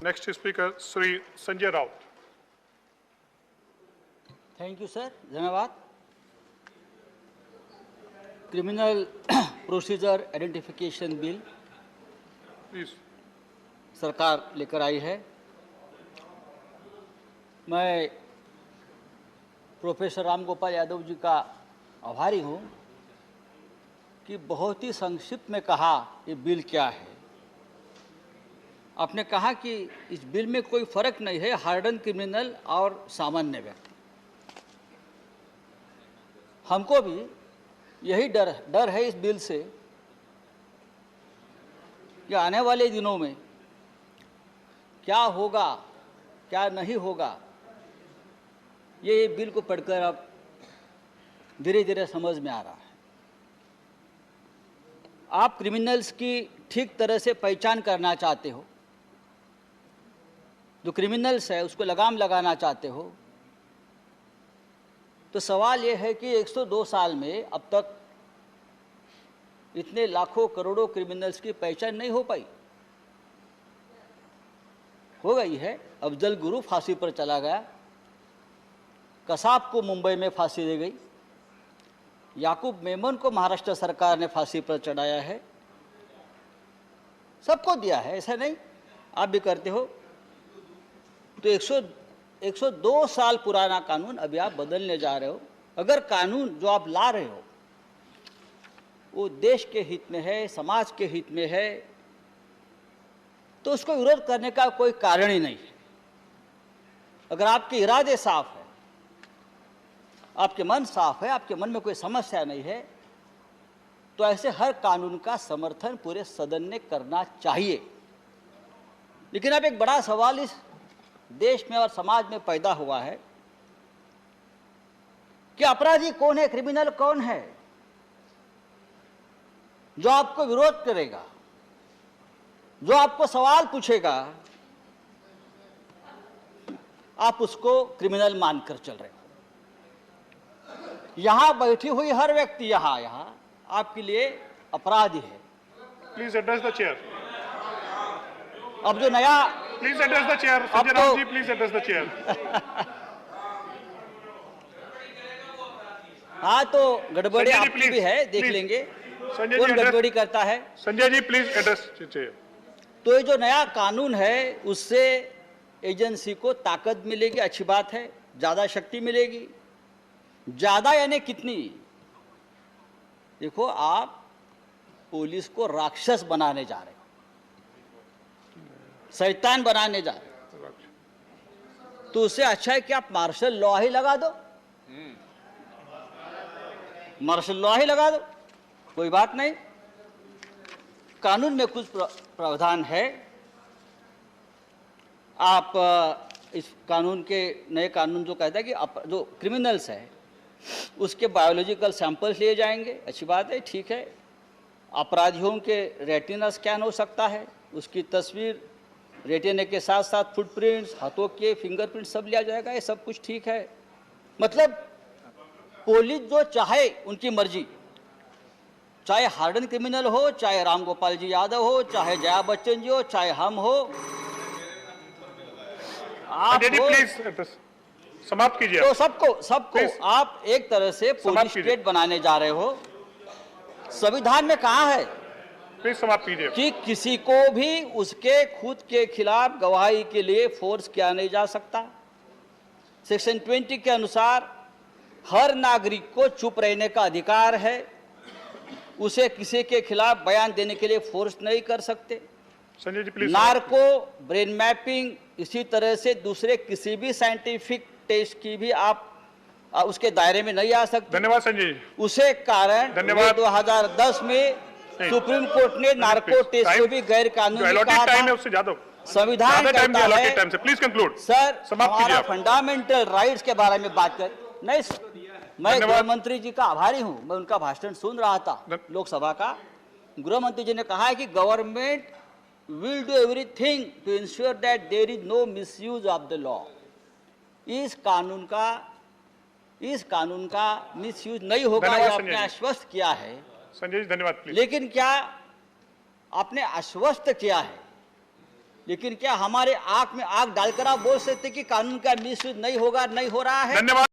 Next speaker, Sri Sanjay Raut. Thank you sir, धन्यवाद। Criminal procedure identification bill Please. सरकार लेकर आई है। मैं प्रोफेसर राम गोपाल यादव जी का आभारी हूँ कि बहुत ही संक्षिप्त में कहा ये बिल क्या है। आपने कहा कि इस बिल में कोई फर्क नहीं है हार्डन क्रिमिनल और सामान्य व्यक्ति। हमको भी यही डर है इस बिल से कि आने वाले दिनों में क्या होगा क्या नहीं होगा, ये बिल को पढ़कर अब धीरे धीरे समझ में आ रहा है। आप क्रिमिनल्स की ठीक तरह से पहचान करना चाहते हो, जो क्रिमिनल्स है उसको लगाम लगाना चाहते हो, तो सवाल ये है कि 102 साल में अब तक इतने लाखों करोड़ों क्रिमिनल्स की पहचान नहीं हो पाई। हो गई है। अफजल गुरु फांसी पर चला गया, कसाब को मुंबई में फांसी दी गई, याकूब मेमन को महाराष्ट्र सरकार ने फांसी पर चढ़ाया है। सबको दिया है, ऐसा नहीं आप भी करते हो। तो 102 साल पुराना कानून अभी आप बदलने जा रहे हो। अगर कानून जो आप ला रहे हो वो देश के हित में है, समाज के हित में है, तो उसको विरोध करने का कोई कारण ही नहीं है। अगर आपके इरादे साफ है, आपके मन साफ है, आपके मन में कोई समस्या नहीं है, तो ऐसे हर कानून का समर्थन पूरे सदन ने करना चाहिए। लेकिन अब एक बड़ा सवाल इस देश में और समाज में पैदा हुआ है कि अपराधी कौन है, क्रिमिनल कौन है जो आपको विरोध करेगा, जो आपको सवाल पूछेगा, आप उसको क्रिमिनल मानकर चल रहे हो। यहां बैठी हुई हर व्यक्ति यहां आपके लिए अपराधी है। Please address the chair. अब जो नया Please address the chair. Sanjay Raut ji, please address the chair. हाँ, तो गड़बड़ी संजय जी, आपकी भी please, है, देख please. लेंगे संजय कौन जी, गड़बड़ी करता है। Sanjay ji, please address the chair. तो ये जो नया कानून है उससे एजेंसी को ताकत मिलेगी, अच्छी बात है, ज्यादा शक्ति मिलेगी। ज्यादा यानी कितनी? देखो, आप पुलिस को राक्षस बनाने जा रहे हो, शैतान बनाने जा रहे हो, तो उससे अच्छा है कि आप मार्शल लॉ ही लगा दो। मार्शल लॉ ही लगा दो, कोई बात नहीं। कानून में कुछ प्रावधान है। आप इस कानून के नए कानून जो कहता है कि जो क्रिमिनल्स है उसके बायोलॉजिकल सैंपल्स लिए जाएंगे, अच्छी बात है, ठीक है। अपराधियों के रेटिना स्कैन हो सकता है, उसकी तस्वीर रेटिना के साथ साथ फुटप्रिंट्स, हाथों के फिंगरप्रिंट सब लिया जाएगा, ये सब कुछ ठीक है। मतलब पुलिस जो चाहे उनकी मर्जी, चाहे हार्डन क्रिमिनल हो, चाहे राम गोपाल जी यादव हो, चाहे जया बच्चन जी हो, चाहे हम हो, आप Sanjay ji, हो, please address. समाप्त कीजिए. तो सबको Please. आप एक तरह से पुलिस समाप्त कीजिए. स्टेट बनाने जा रहे हो। संविधान में कहा है Please समाप्त कीजिए. कि किसी को भी उसके खुद के खिलाफ गवाही के लिए फोर्स किया नहीं जा सकता। सेक्शन 20 के अनुसार हर नागरिक को चुप रहने का अधिकार है, उसे किसी के खिलाफ बयान देने के लिए फोर्स नहीं कर सकते। Sanjay ji, please. Narco, brain mapping, इसी तरह से दूसरे किसी भी साइंटिफिक टेस्ट की भी आप उसके दायरे में नहीं आ सकते। धन्यवाद संजय जी. उसे कारण धन्यवाद। 2010 में सुप्रीम कोर्ट ने नार्को टेस्ट को भी गैर कानूनी कहा टाइम है था। उससे ज्यादा. संविधान कहता है, टाइम से प्लीज कंक्लूड. सर, समाप्त हमारा कीजिए आप. फंडामेंटल राइट्स के बारे में बात कर नहीं। मैं धन्यवाद। गृह मंत्री जी का आभारी हूं, मैं उनका भाषण सुन रहा था लोकसभा का। गृह मंत्री जी ने कहा है कि government will do everything to ensure that there is no misuse of the law. इस कानून का मिसयूज नहीं होगा, ये आपने आश्वस्त किया है। संजय जी धन्यवाद प्लीज. लेकिन क्या आपने आश्वस्त किया है लेकिन क्या हमारे आंख में आंख डालकर आप बोल सकते कि कानून का मिसयूज नहीं होगा, नहीं हो रहा है? धन्यवाद।